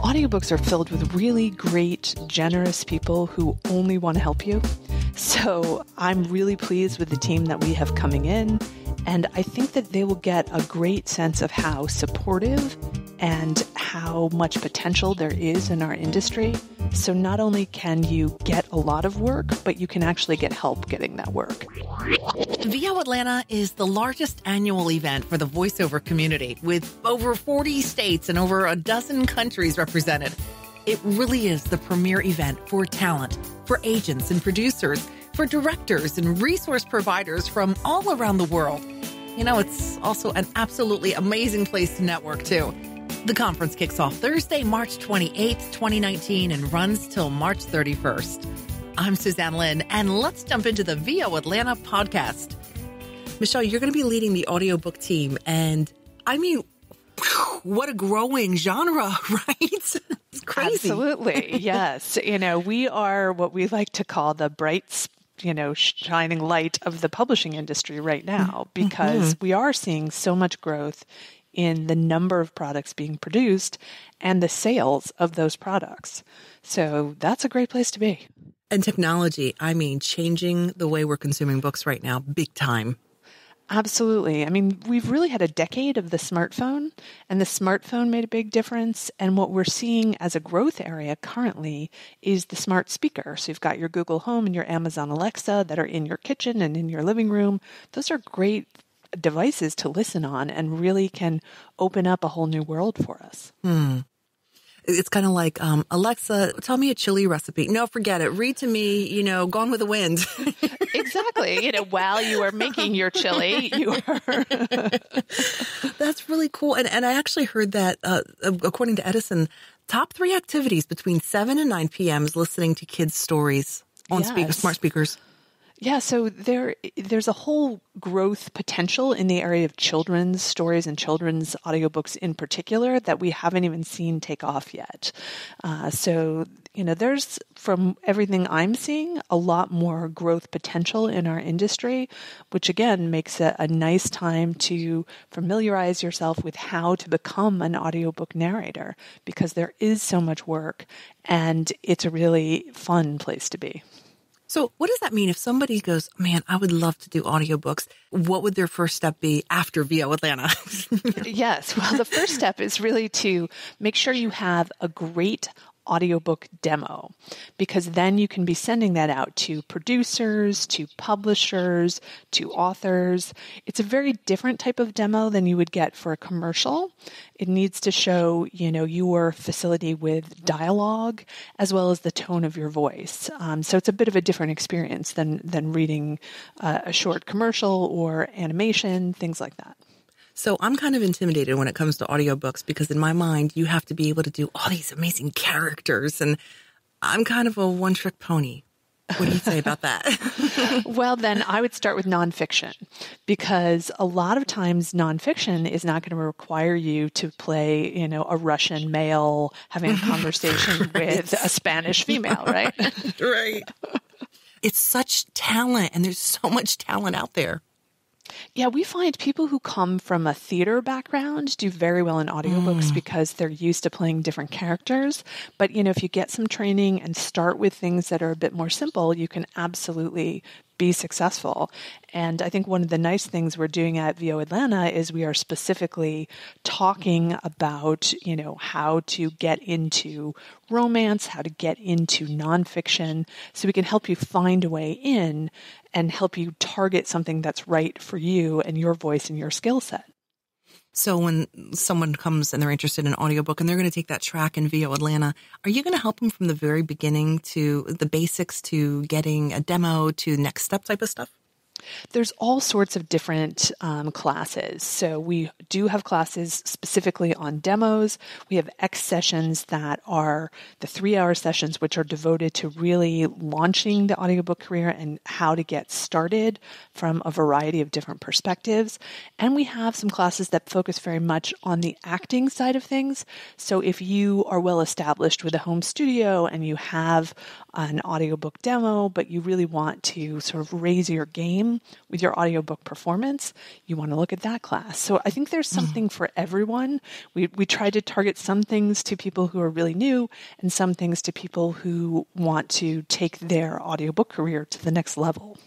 audiobooks are filled with really great, generous people who only want to help you. So I'm really pleased with the team that we have coming in, and I think that they will get a great sense of how supportive and how much potential there is in our industry. So not only can you get a lot of work, but you can actually get help getting that work. VO Atlanta is the largest annual event for the voiceover community, with over 40 states and over a dozen countries represented. It really is the premier event for talent, for agents and producers, for directors and resource providers from all around the world. You know, it's also an absolutely amazing place to network, too. The conference kicks off Thursday, March 28th, 2019, and runs till March 31st. I'm Suzanne Lynn, and let's jump into the VO Atlanta podcast. Michele, you're going to be leading the audiobook team, and I mean, what a growing genre, right? It's crazy. Absolutely, yes. We are what we like to call the bright shining light of the publishing industry right now, because we are seeing so much growth in the number of products being produced and the sales of those products. So that's a great place to be. And technology, I mean, changing the way we're consuming books right now, big time. Absolutely. I mean, we've really had a decade of the smartphone, and the smartphone made a big difference. And what we're seeing as a growth area currently is the smart speaker. So you've got your Google Home and your Amazon Alexa that are in your kitchen and in your living room. Those are great devices to listen on and really can open up a whole new world for us. It's kind of like, Alexa, tell me a chili recipe. No, forget it. Read to me, Gone with the Wind. Exactly. While you are making your chili, you are. That's really cool. And I actually heard that, according to Edison, top 3 activities between 7 and 9 p.m. is listening to kids' stories on smart speakers. Yeah, so there's a whole growth potential in the area of children's stories and children's audiobooks in particular that we haven't even seen take off yet. There's, from everything I'm seeing, a lot more growth potential in our industry, which again makes it a nice time to familiarize yourself with how to become an audiobook narrator, because there is so much work and it's a really fun place to be. So what does that mean if somebody goes, man, I would love to do audiobooks? What would their first step be after VO Atlanta? Yes. Well, the first step is really to make sure you have a great audiobook demo, because then you can be sending that out to producers, to publishers, to authors. It's a very different type of demo than you would get for a commercial. It needs to show, your facility with dialogue as well as the tone of your voice. So it's a bit of a different experience than reading a short commercial or animation, things like that. So I'm kind of intimidated when it comes to audiobooks, because in my mind, you have to be able to do all these amazing characters, and I'm kind of a one-trick pony. What do you say about that? Well, then I would start with nonfiction, because a lot of times nonfiction is not going to require you to play, a Russian male having a conversation with a Spanish female, right? Right. It's such talent, and there's so much talent out there. Yeah, we find people who come from a theater background do very well in audiobooks because they're used to playing different characters. But, if you get some training and start with things that are a bit more simple, you can absolutely be successful. And I think one of the nice things we're doing at VO Atlanta is we are specifically talking about, how to get into romance, how to get into nonfiction, so we can help you find a way in and help you target something that's right for you and your voice and your skill set. So when someone comes and they're interested in an audiobook and they're going to take that track in VO Atlanta, are you going to help them from the very beginning to the basics to getting a demo to next step type of stuff? There's all sorts of different classes. So we do have classes specifically on demos. We have X sessions that are the 3-hour sessions, which are devoted to really launching the audiobook career and how to get started from a variety of different perspectives. And we have some classes that focus very much on the acting side of things. So if you are well established with a home studio and you have an audiobook demo, but you really want to sort of raise your game struggling with your audiobook performance, you want to look at that class. So I think there's something for everyone. We try to target some things to people who are really new and some things to people who want to take their audiobook career to the next level.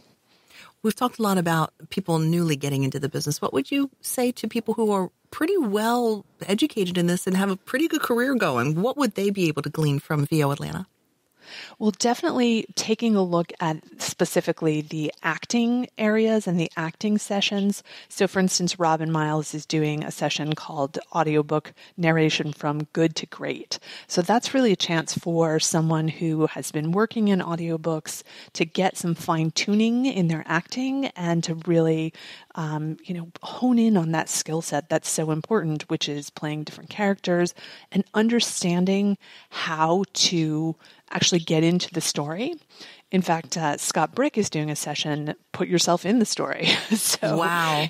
We've talked a lot about people newly getting into the business. What would you say to people who are pretty well educated in this and have a pretty good career going? What would they be able to glean from VO Atlanta? Well, definitely taking a look at specifically the acting areas and the acting sessions. So, for instance, Robin Miles is doing a session called Audiobook Narration from Good to Great. So that's really a chance for someone who has been working in audiobooks to get some fine-tuning in their acting and to really hone in on that skill set that's so important, which is playing different characters and understanding how to actually get into the story. In fact, Scott Brick is doing a session, Put Yourself in the Story. So, wow.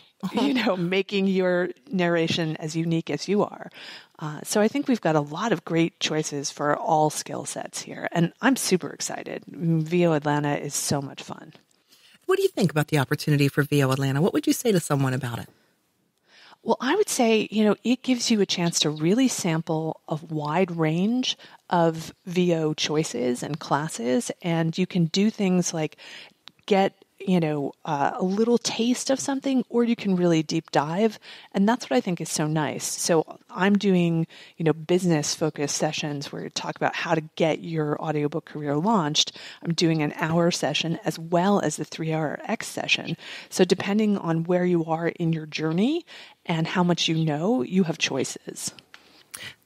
Making your narration as unique as you are. So I think we've got a lot of great choices for all skill sets here. And I'm super excited. VO Atlanta is so much fun. What do you think about the opportunity for VO Atlanta? What would you say to someone about it? Well, I would say, it gives you a chance to really sample a wide range of VO choices and classes, and you can do things like get, a little taste of something, or you can really deep dive. And that's what I think is so nice. So I'm doing, business focused sessions where you talk about how to get your audiobook career launched. I'm doing an hour session as well as the 3-hour X session. So depending on where you are in your journey and how much you have choices.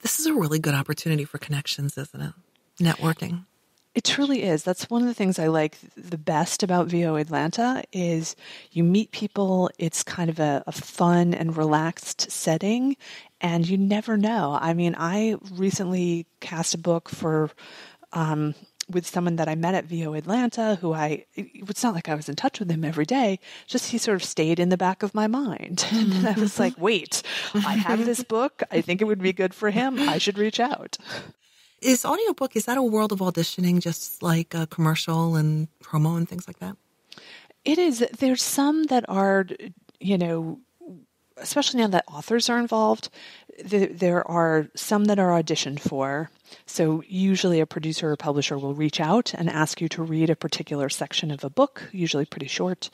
This is a really good opportunity for connections, isn't it? Networking. It truly is. That's one of the things I like the best about VO Atlanta is you meet people. It's kind of a fun and relaxed setting, and you never know. I mean, I recently cast a book for with someone that I met at VO Atlanta it's not like I was in touch with him every day, just he sort of stayed in the back of my mind. And then I was like, wait, I have this book. I think it would be good for him. I should reach out. Is that a world of auditioning, just like a commercial and promo and things like that? It is. There's some that are, especially now that authors are involved, there are some that are auditioned for. So usually a producer or publisher will reach out and ask you to read a particular section of a book, usually pretty short.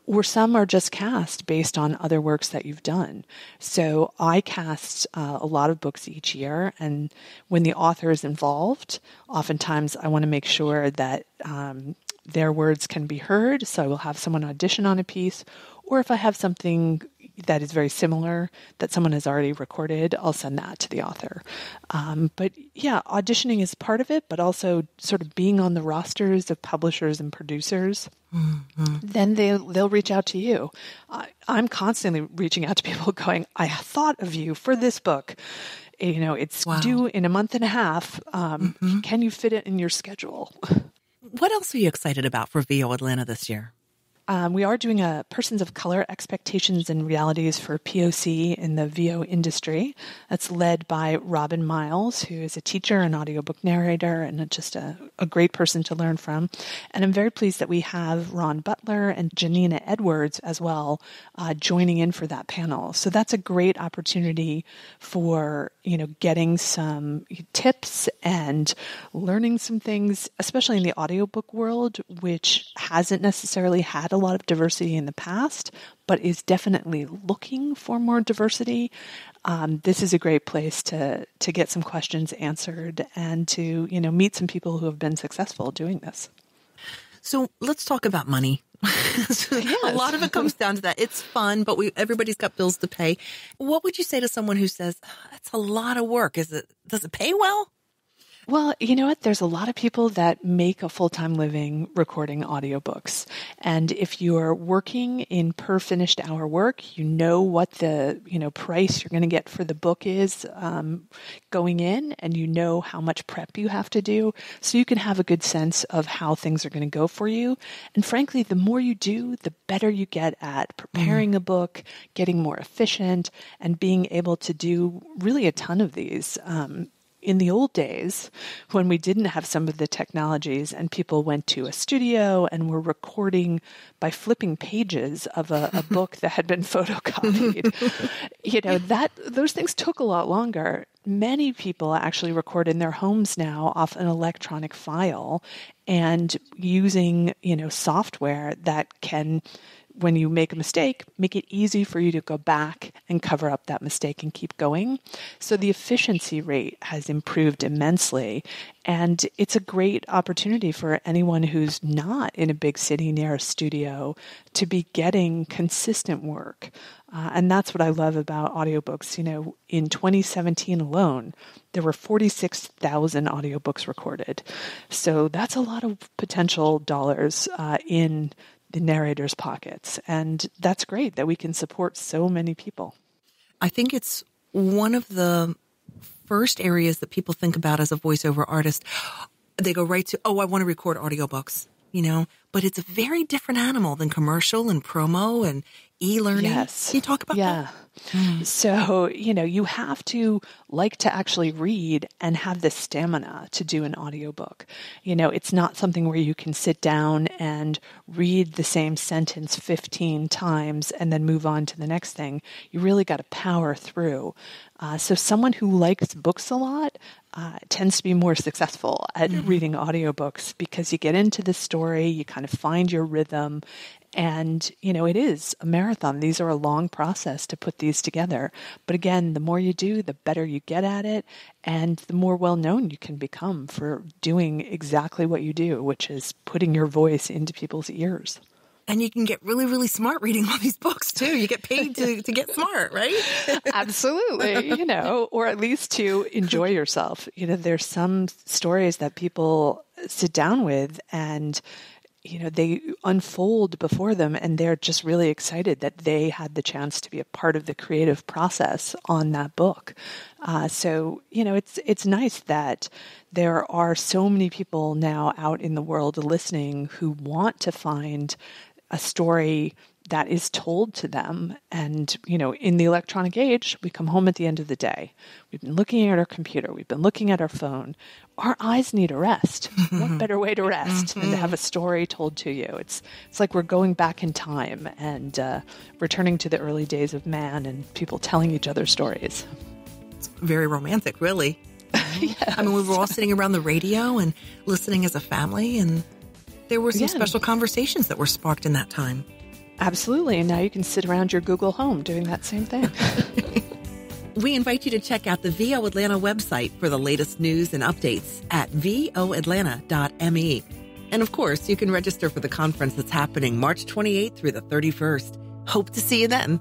Or some are just cast based on other works that you've done. So I cast a lot of books each year, and when the author is involved, oftentimes I want to make sure that their words can be heard, so I will have someone audition on a piece, or if I have something that is very similar that someone has already recorded, I'll send that to the author. But yeah, auditioning is part of it, but also sort of being on the rosters of publishers and producers. Mm-hmm. Then they'll reach out to you. I'm constantly reaching out to people going, I thought of you for this book. It's due in a month and a half. Can you fit it in your schedule? What else are you excited about for VO Atlanta this year? We are doing a Persons of Color Expectations and Realities for POC in the VO industry. That's led by Robin Miles, who is a teacher and audiobook narrator and just a great person to learn from. And I'm very pleased that we have Ron Butler and Janina Edwards as well joining in for that panel. So that's a great opportunity for, getting some tips and learning some things, especially in the audiobook world, which hasn't necessarily had a lot of diversity in the past, but is definitely looking for more diversity. This is a great place to get some questions answered and to, meet some people who have been successful doing this. So let's talk about money. Yes. A lot of it comes down to that. It's fun, but everybody's got bills to pay. What would you say to someone who says, that's a lot of work? Does it pay well? Well, you know what? There's a lot of people that make a full-time living recording audiobooks. And if you're working in per finished hour work, you know what the, price you're going to get for the book is going in, and you know how much prep you have to do. So you can have a good sense of how things are going to go for you. And frankly, the more you do, the better you get at preparing a book, getting more efficient, and being able to do really a ton of these. in the old days, when we didn't have some of the technologies and people went to a studio and were recording by flipping pages of a book that had been photocopied, those things took a lot longer. Many people actually record in their homes now off an electronic file and using, software that can, when you make a mistake, make it easy for you to go back and cover up that mistake and keep going. So the efficiency rate has improved immensely. And it's a great opportunity for anyone who's not in a big city near a studio to be getting consistent work. And that's what I love about audiobooks. In 2017 alone, there were 46,000 audiobooks recorded. So that's a lot of potential dollars in the narrator's pockets. And that's great that we can support so many people. I think it's one of the first areas that people think about as a voiceover artist. They go right to, I want to record audiobooks, but it's a very different animal than commercial and promo and e-learning. Yes. Can you talk about that? So, you have to like to actually read and have the stamina to do an audiobook. It's not something where you can sit down and read the same sentence 15 times and then move on to the next thing. You really got to power through. So someone who likes books a lot tends to be more successful at reading audiobooks because you get into the story, you kind of find your rhythm. And, it is a marathon. These are a long process to put these together. But again, the more you do, the better you get at it, and the more well-known you can become for doing exactly what you do, which is putting your voice into people's ears. And you can get really, really smart reading all these books, too. You get paid to get smart, right? Absolutely, or at least to enjoy yourself. There's some stories that people sit down with and they unfold before them and they're just really excited that they had the chance to be a part of the creative process on that book. So it's nice that there are so many people now out in the world listening who want to find a story that is told to them. And, in the electronic age, we come home at the end of the day. We've been looking at our computer. We've been looking at our phone. Our eyes need a rest. What better way to rest than to have a story told to you? It's like we're going back in time and returning to the early days of man and people telling each other stories. It's very romantic, really. Yes. I mean, we were all sitting around the radio and listening as a family, and there were some special conversations that were sparked in that time. Absolutely. And now you can sit around your Google Home doing that same thing. We invite you to check out the VO Atlanta website for the latest news and updates at voatlanta.me. And of course, you can register for the conference that's happening March 28th through the 31st. Hope to see you then.